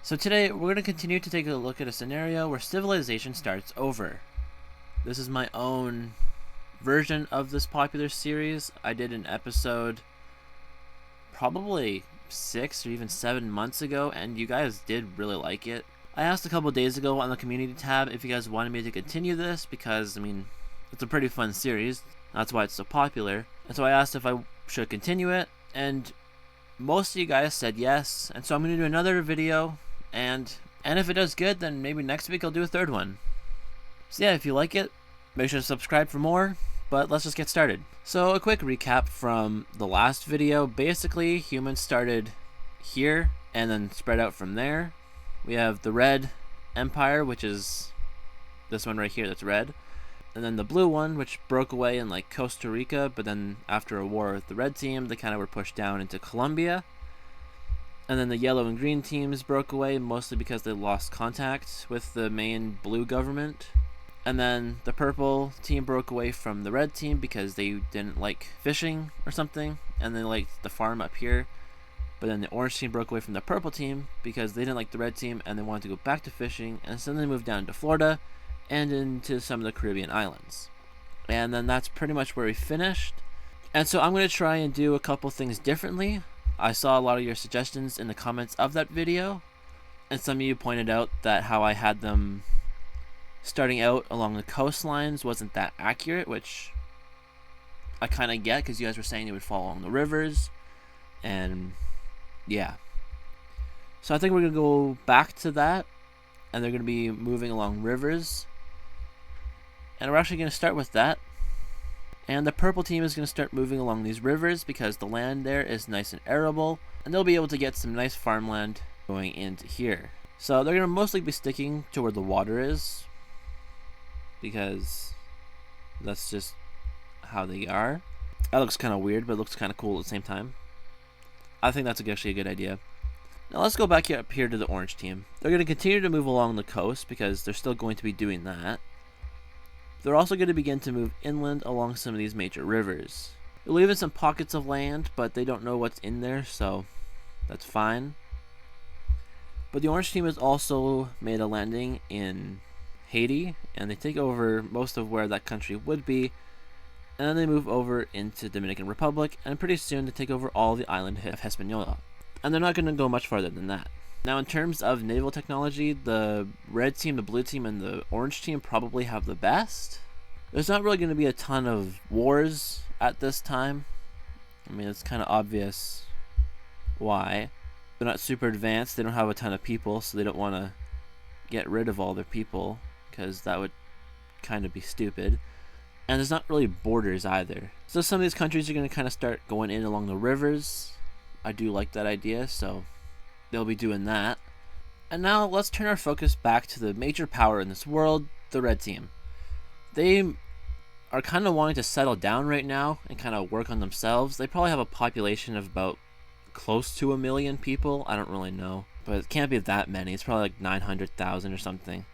So today we're going to continue to take a look at a scenario where civilization starts over. This is my own version of this popular series. I did an episode probably 6 or even 7 months ago, and you guys did really like it. I asked a couple days ago on the community tab if you guys wanted me to continue this because, it's a pretty fun series. That's why it's so popular. And so I asked if I should continue it, and most of you guys said yes. And so I'm going to do another video, and if it does good, then maybe next week I'll do a third one. So yeah, if you like it, make sure to subscribe for more, but let's just get started. So a quick recap from the last video. Basically, humans started here and then spread out from there. We have the red empire, which is this one right here that's red. And then the blue one, which broke away in like Costa Rica, but then after a war with the red team, they kind of were pushed down into Colombia. And then the yellow and green teams broke away, mostly because they lost contact with the main blue government. And then the purple team broke away from the red team because they didn't like fishing or something, and they liked the farm up here. But then the orange team broke away from the purple team because they didn't like the red team and they wanted to go back to fishing, and so they moved down to Florida and into some of the Caribbean islands. And then that's pretty much where we finished. And so I'm going to try and do a couple things differently. I saw a lot of your suggestions in the comments of that video, and some of you pointed out that how I had them starting out along the coastlines wasn't that accurate, which I kind of get because you guys were saying they would fall along the rivers, and yeah. So I think we're going to go back to that, and they're going to be moving along rivers, and we're actually going to start with that. And the purple team is going to start moving along these rivers because the land there is nice and arable, and they'll be able to get some nice farmland going into here. So they're going to mostly be sticking to where the water is, because that's just how they are. That looks kind of weird, but it looks kind of cool at the same time. I think that's actually a good idea. Now let's go back up here to the orange team. They're going to continue to move along the coast because they're still going to be doing that. They're also going to begin to move inland along some of these major rivers. They're leaving some pockets of land, but they don't know what's in there, so that's fine. But the orange team has also made a landing in Haiti, and they take over most of where that country would be, and then they move over into Dominican Republic, and pretty soon they take over all the island of Hispaniola. And they're not going to go much farther than that. Now in terms of naval technology, the red team, the blue team, and the orange team probably have the best. There's not really going to be a ton of wars at this time. It's kind of obvious why. They're not super advanced, they don't have a ton of people, so they don't want to get rid of all their people, because that would kind of be stupid. And there's not really borders either. So some of these countries are going to kind of start going in along the rivers. I do like that idea, so they'll be doing that. And now let's turn our focus back to the major power in this world, the red team. They are kind of wanting to settle down right now and kind of work on themselves. They probably have a population of about close to 1 million people. I don't really know, but it can't be that many. It's probably like 900,000 or something.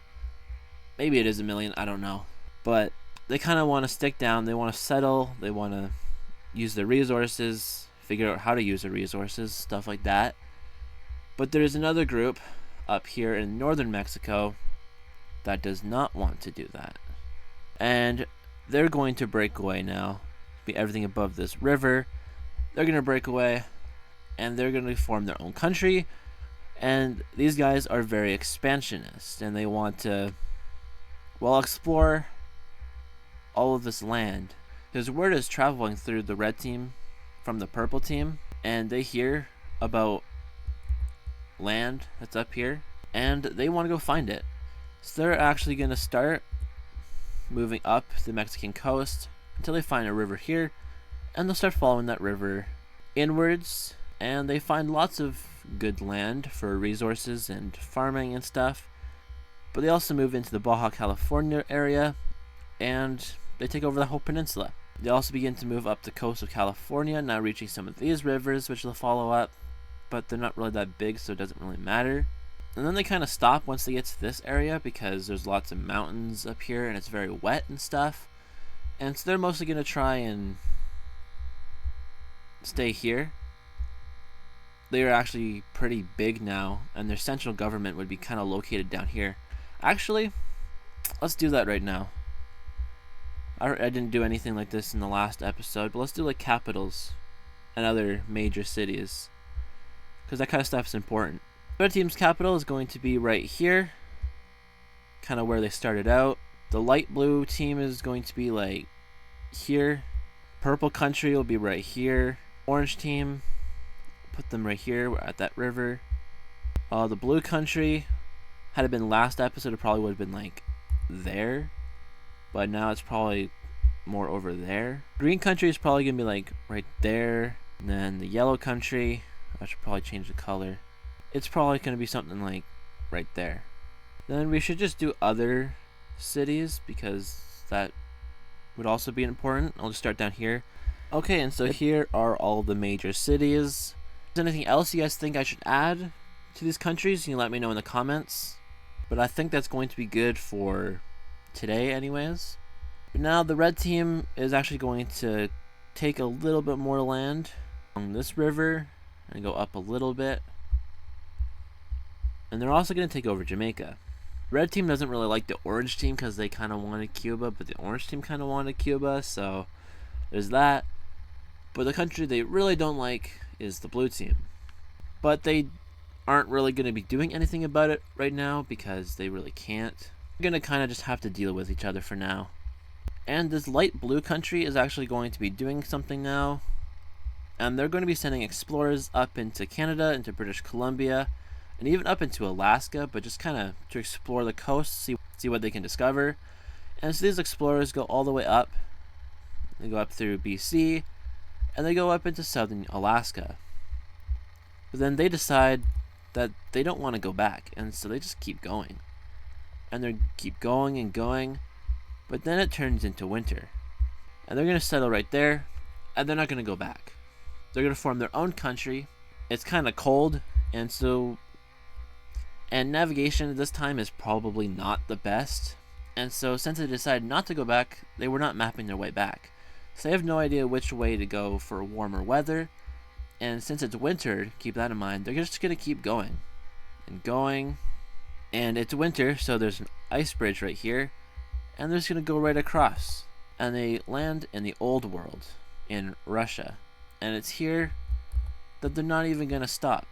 Maybe it is 1 million, I don't know. But they kind of want to stick down. They want to settle. They want to use their resources, figure out how to use their resources, stuff like that. But there's another group up here in northern Mexico that does not want to do that. And they're going to break away now. Be everything above this river. They're going to break away, and they're going to form their own country. And these guys are very expansionist, and they want to, explore all of this land. Because word is traveling through the red team from the purple team, and they hear about land that's up here, and they want to go find it. So they're actually going to start moving up the Mexican coast until they find a river here, and they'll start following that river inwards, and they find lots of good land for resources and farming and stuff. But they also move into the Baja California area, and they take over the whole peninsula. They also begin to move up the coast of California, now reaching some of these rivers, which they'll follow up, but they're not really that big, so it doesn't really matter. And then they kind of stop once they get to this area because there's lots of mountains up here and it's very wet and stuff. And so they're mostly going to try and stay here. they are actually pretty big now, and their central government would be kind of located down here. Actually, let's do that right now. I didn't do anything like this in the last episode, but let's do like capitals and other major cities, because that kind of stuff is important. The red team's capital is going to be right here, kind of where they started out. The light blue team is going to be like here. Purple country will be right here. Orange team, put them right here at that river. The blue country, had it been last episode, it probably would have been like there, but now it's probably more over there. Green country is probably gonna be like right there, and then the yellow country, I should probably change the color. It's probably gonna be something like right there. Then we should just do other cities, because that would also be important. I'll just start down here. Okay, and so here are all the major cities. Is there anything else you guys think I should add to these countries? You can let me know in the comments. But I think that's going to be good for today anyways. But now the red team is actually going to take a little bit more land along this river and go up a little bit. And they're also going to take over Jamaica. Red team doesn't really like the orange team because they kind of wanted Cuba, but the orange team kind of wanted Cuba, so there's that. But the country they really don't like is the blue team. But they aren't really going to be doing anything about it right now because they really can't. They're going to kind of just have to deal with each other for now. And this light blue country is actually going to be doing something now. And they're going to be sending explorers up into Canada, into British Columbia, and even up into Alaska, but just kind of to explore the coast, see what they can discover. And so these explorers go all the way up. They go up through BC, and they go up into southern Alaska. But then they decide that they don't want to go back, and so they just keep going. And they keep going and going, but then it turns into winter. And they're going to settle right there, and they're not going to go back. They're going to form their own country. It's kind of cold, and navigation at this time is probably not the best. And so since they decided not to go back, they were not mapping their way back. So they have no idea which way to go for warmer weather. And since it's winter, keep that in mind, they're just going to keep going and going. And it's winter, so there's an ice bridge right here. And they're just going to go right across. And they land in the old world, in Russia. And it's here that they're not even going to stop.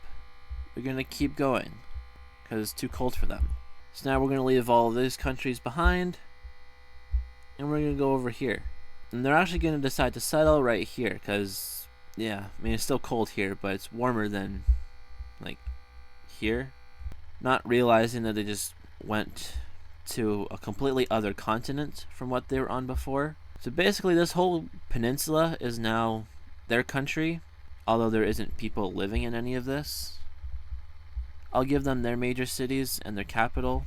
They're going to keep going, because it's too cold for them. So now we're going to leave all of these countries behind, and we're going to go over here. And they're actually going to decide to settle right here, because, yeah, I mean, it's still cold here, but it's warmer than, like, here. Not realizing that they just went to a completely other continent from what they were on before. So basically, this whole peninsula is now their country, although there isn't people living in any of this. I'll give them their major cities and their capital.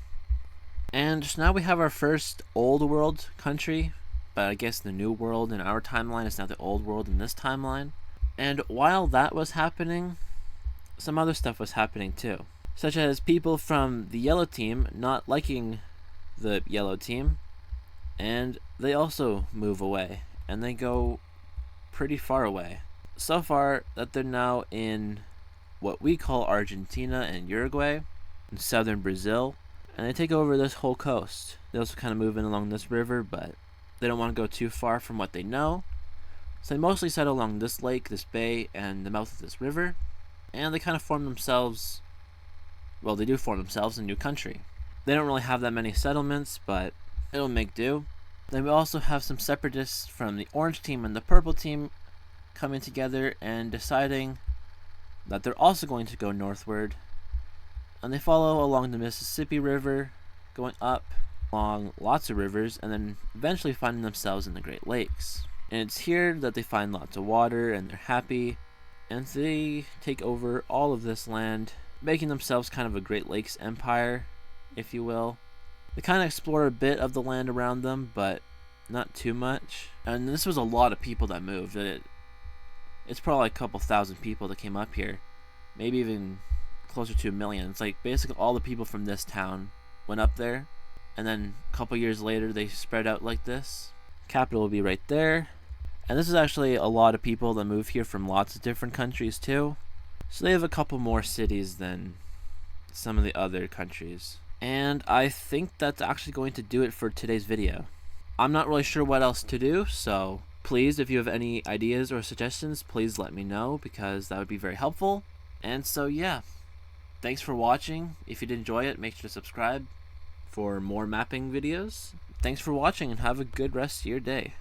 And so now we have our first old world country, but I guess the new world in our timeline is now the old world in this timeline. And while that was happening, some other stuff was happening too, such as people from the yellow team not liking the yellow team, and they also move away, and they go pretty far away. So far that they're now in what we call Argentina and Uruguay, in southern Brazil, and they take over this whole coast. They also kind of move in along this river, but they don't want to go too far from what they know, so they mostly settle along this lake, this bay, and the mouth of this river, and they kind of form themselves, well, they do form themselves a new country. They don't really have that many settlements, but it'll make do. Then we also have some separatists from the orange team and the purple team coming together and deciding that they're also going to go northward, and they follow along the Mississippi River, going up along lots of rivers, and then eventually finding themselves in the Great Lakes. And it's here that they find lots of water, and they're happy, and they take over all of this land, making themselves kind of a Great Lakes empire, if you will. They kind of explore a bit of the land around them, but not too much. And this was a lot of people that moved. It's probably a couple thousand people that came up here, maybe even closer to 1 million. It's like basically all the people from this town went up there, and then a couple years later they spread out like this. Capital will be right there, and this is actually a lot of people that move here from lots of different countries too. So they have a couple more cities than some of the other countries. And I think that's actually going to do it for today's video. I'm not really sure what else to do, so please, if you have any ideas or suggestions, please let me know, because that would be very helpful. And so yeah, thanks for watching. If you did enjoy it, make sure to subscribe for more mapping videos. Thanks for watching and have a good rest of your day.